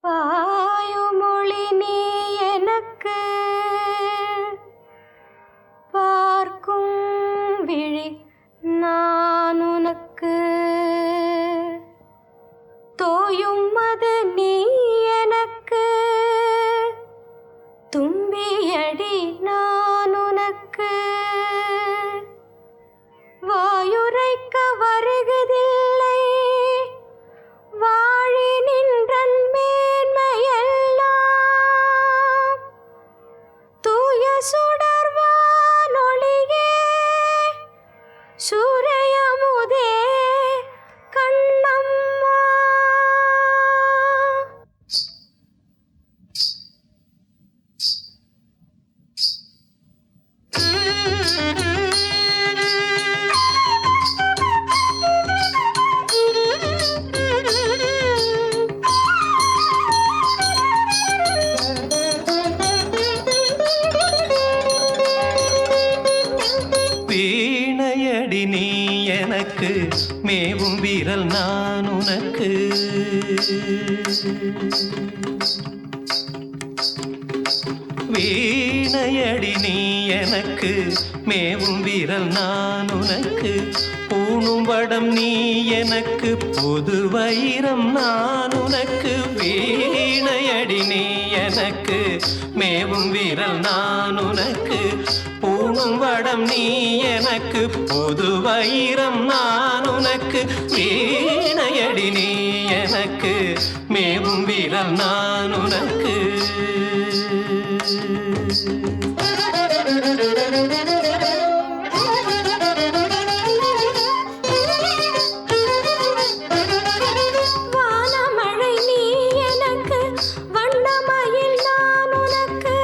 பாயுமொழி நீ எனக்கு பார்க்கும் விழி நான் உனக்கு தோயும் அது நீ எனக்கு தும்பியடி நான் உனக்கு வாயுரைக்க வருகதில்லை வாழி நின்றன் மேன்மையெல்லாம் தூய சுடர்வானொளியே சூரையமுதே கண்ணம்மா. வீணையடி நீ எனக்கு மேவும் வீரல் நான் உனக்கு வீணையடி நீ எனக்கு மேவும் வீரல் நான் உனக்கு பூணும் வடம் நீ எனக்கு புது வைரம் நான் உனக்கு வீணையடி நீ எனக்கு மேவும் வீரல் நான் உனக்கு பூணும் வடம் நீ எனக்கு புது வைரம் நான் உனக்கு வீணையடி நீ எனக்கு மேவும் வீரல் நான் உனக்கு வானமழை நீ எனக்கு வண்ணமயில் நான் உனக்கு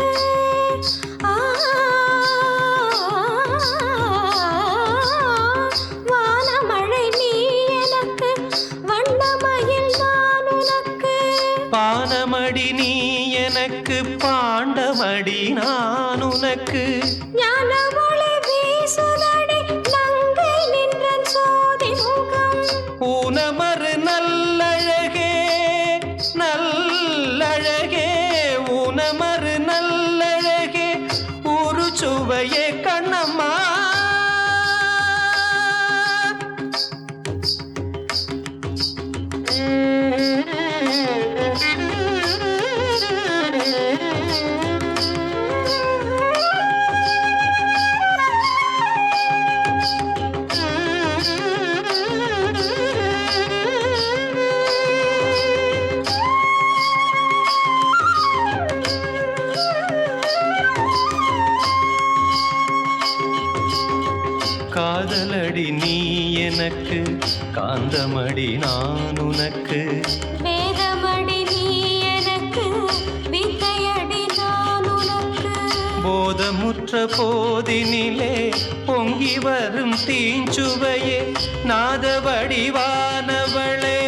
வானமழை நீ எனக்கு வண்ணமயில் நான் உனக்கு பானமடி நீ எனக்கு பாண்டமடி நான் உனக்கு ஞான ஒளி வீசுதடி நங்கை நின்றன் சோதி முகம் ஊனமறு நல்லழகே நல்லழகே ஊனமறு நல்லழகே ஒரு சுவையே கண்ணம்மா. காதலடி நீ எனக்கு காந்தமடி நான் உனக்கு வேதமடி நீ எனக்கு வித்தையடி நான் உனக்கு போதமுற்ற போதினிலே பொங்கி வரும் தீஞ்சுவையே நாத வடிவானவளே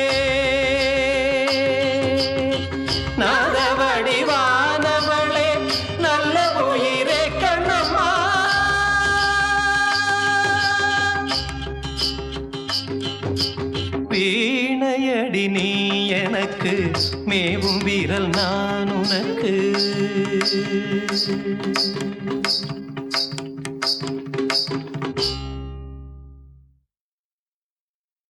நாத வடிவானவளே நல்ல உயிரே கண்ணம்மா. வீணையடி நீ எனக்கு மேவும் வீரல் நான் உனக்கு